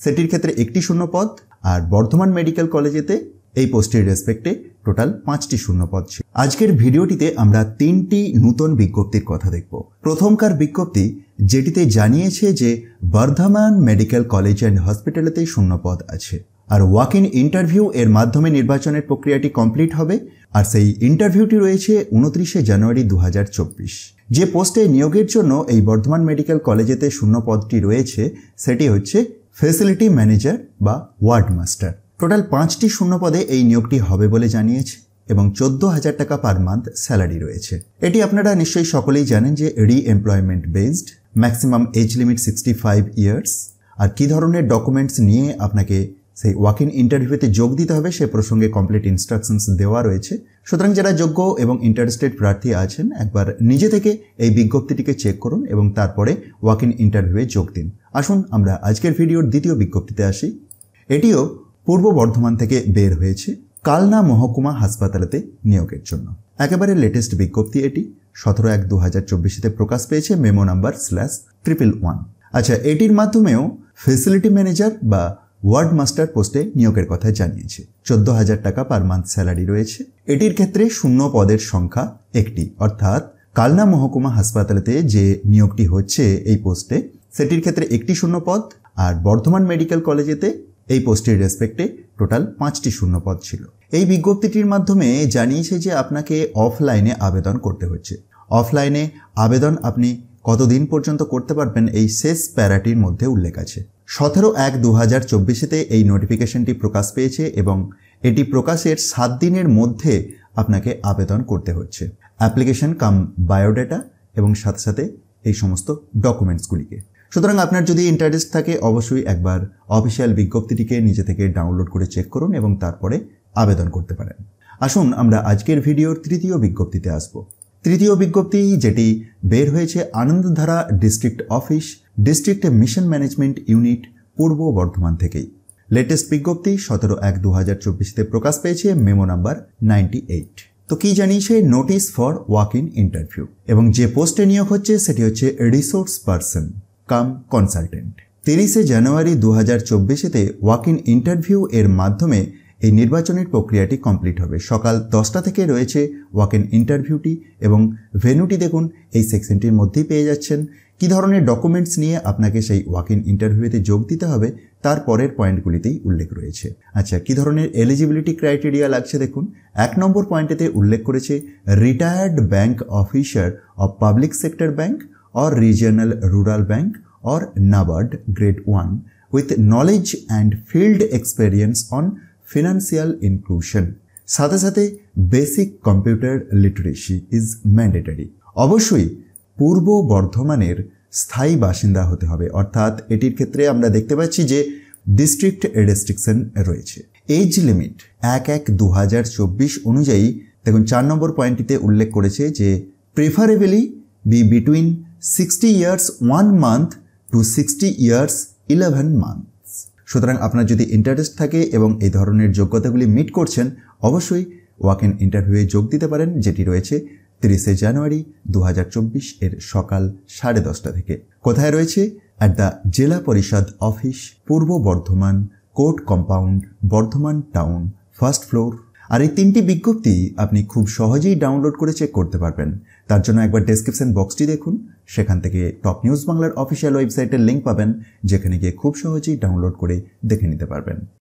সেটির ক্ষেত্রে একটি শূন্য পদ, আর বর্ধমান মেডিকেল কলেজেতে এই পোস্টের রেসপেক্টে টোটাল 5টি শূন্য পদ ছিল। আজকের ভিডিওটিতে আমরা 3টি নতুন বিজ্ঞপ্তির কথা দেখব। প্রথমকার বিজ্ঞপ্তি যেটিতে জানিয়েছে যে বর্ধমান মেডিকেল কলেজ অ্যান্ড হসপিটালেতে শূন্য পদ আছে, আর ওয়াক ইন ইন্টারভিউ এর মাধ্যমে নির্বাচনের প্রক্রিয়াটি কমপ্লিট হবে। আর সেই ইন্টারভিউটি রয়েছে 29শে জানুয়ারি 2024। যে পোস্টে নিয়োগের জন্য এই বর্ধমান মেডিকেল কলেজেতে শূন্য পদটি রয়েছে সেটি হচ্ছে ফ্যাসিলিটি ম্যানেজার বা ওয়ার্ড মাস্টার। টোটাল 5টি শূন্য পদে এই নিয়োগটি হবে বলে জানিয়েছে এবং 14,000 টাকা পার মান্থ স্যালারি রয়েছে। এটি আপনারা নিশ্চয়ই সকলেই জানেন যে re-employment based, maximum age limit 65 years. আর কী ধরনের ডকুমেন্টস নিয়ে আপনাকে সেই ওয়াক ইন ইন্টারভিউতে যোগ দিতে হবে সে প্রসঙ্গে কমপ্লিট ইনস্ট্রাকশনস দেওয়া রয়েছে। সুতরাং যারা যোগ্য এবং ইন্টারেস্টেড প্রার্থী আছেন একবার নিজে থেকে এই বিজ্ঞপ্তিটিকে চেক করুন এবং তারপরে ওয়াক ইন ইন্টারভিউয়ে যোগ দিন। আসুন আমরা আজকের ভিডিওর দ্বিতীয় বিজ্ঞপ্তিতে আসি। এটিও পূর্ব বর্ধমান থেকে বের হয়েছে, কালনা মহকুমা হাসপাতালেতে নিয়োগের জন্য। একেবারে লেটেস্ট বিজ্ঞপ্তি এটি 17/1/2024 প্রকাশ পেয়েছে, মেমো নাম্বার /111। আচ্ছা, এটির মাধ্যমেও ফ্যাসিলিটি ম্যানেজার বা ওয়ার্ড মাস্টার পোস্টে নিয়োগের কথা জানিয়েছে। 14,000 টাকা পার মান্থ স্যালারি রয়েছে। এটির ক্ষেত্রে শূন্য পদের সংখ্যা একটি, অর্থাৎ কালনা মহকুমা হাসপাতালেতে যে নিয়োগটি হচ্ছে এই পোস্টে সেটির ক্ষেত্রে একটি শূন্য পদ, আর বর্ধমান মেডিকেল কলেজেতে এই পোস্টের রেসপেক্টে টোটাল 5টি শূন্য পদ ছিল। এই বিজ্ঞপ্তিটির মাধ্যমে জানিয়েছে যে আপনাকে অফলাইনে আবেদন করতে হচ্ছে। অফলাইনে আবেদন আপনি কতদিন পর্যন্ত করতে পারবেন এই শেষ প্যারাটির মধ্যে উল্লেখ আছে। 17/1/2024 এই নোটিফিকেশনটি প্রকাশ পেয়েছে এবং এটি প্রকাশের 7 দিনের মধ্যে আপনাকে আবেদন করতে হচ্ছে। অ্যাপ্লিকেশন কাম বায়োডাটা এবং সাথে সাথে এই সমস্ত ডকুমেন্টসগুলিকে। সুতরাং আপনার যদি ইন্টারেস্ট থাকে অবশ্যই একবার অফিসিয়াল বিজ্ঞপ্তিটিকে নিজে থেকে ডাউনলোড করে চেক করুন এবং তারপরে আবেদন করতে পারেন। আসুন আমরা আজকের ভিডিওর তৃতীয় বিজ্ঞপ্তিতে আসব। তৃতীয় বিজ্ঞপ্তি যেটি বের হয়েছে Anandadhara district office, district mission management unit, পূর্ব বর্ধমান থেকেই। লেটেস্ট বিজ্ঞপ্তি 17/1/2024 প্রকাশ পেয়েছে, মেমো নাম্বার 98। তো কি জানিয়েছে? Notice for walk in interview, এবং যে পোস্টে নিয়োগ হচ্ছে সেটি হচ্ছে রিসোর্স পার্সন কাম কনসালটেন্ট। 30শে জানুয়ারি 2024 ওয়াক ইন ইন্টারভিউ এর মাধ্যমে এই নির্বাচনের প্রক্রিয়াটি কমপ্লিট হবে। সকাল 10টা থেকে রয়েছে ওয়াক ইন ইন্টারভিউটি এবং ভেন্যুটি দেখুন এই সেকশনটির মধ্যেই পেয়ে যাচ্ছেন। কী ধরনের ডকুমেন্টস নিয়ে আপনাকে সেই ওয়াক ইন ইন্টারভিউতে যোগ দিতে হবে তার পরের পয়েন্টগুলিতেই উল্লেখ রয়েছে। আচ্ছা, কী ধরনের এলিজিবিলিটি ক্রাইটেরিয়া লাগছে দেখুন। 1 নম্বর পয়েন্টেতে উল্লেখ করেছে retired bank officer of public sector bank or regional rural bank or NABARD grade 1 with knowledge and field experience on financial inclusion। সাথে সাথে basic computer literacy is mandatory. অবশ্যই পূর্ব বর্ধমানের স্থায়ী বাসিন্দা হতে হবে, অর্থাৎ এটির ক্ষেত্রে আমরা দেখতে পাচ্ছি যে ডিস্ট্রিক্ট রেস্ট্রিকশন রয়েছে। এজ লিমিট 1/1/2024 অনুযায়ী দেখুন 4 নম্বর পয়েন্টটিতে উল্লেখ করেছে যে preferably B between 60 years 1 month to 60 years 11 months। সুতরাং আপনার যদি ইন্টারেস্ট থাকে এবং এই ধরনের যোগ্যতাগুলি মিট করছেন অবশ্যই ওয়াক ইন ইন্টারভিউয়ে যোগ দিতে পারেন, যেটি রয়েছে 30শে জানুয়ারি 2024 এর সকাল 10:30 থেকে। কোথায় রয়েছে? অ্যাট দ্য জেলা Parishad office, Purba Bardhaman, court compound, Bardhaman town, first floor. আর এই 3টি বিজ্ঞপ্তি আপনি খুব সহজেই ডাউনলোড করে চেক করতে পারবেন। তার জন্য একবার ডেসক্রিপশন বক্সটি দেখুন, সেখান থেকে টপ নিউজ বাংলার অফিসিয়াল ওয়েবসাইটের লিঙ্ক পাবেন, যেখানে গিয়ে খুব সহজেই ডাউনলোড করে দেখে নিতে পারবেন।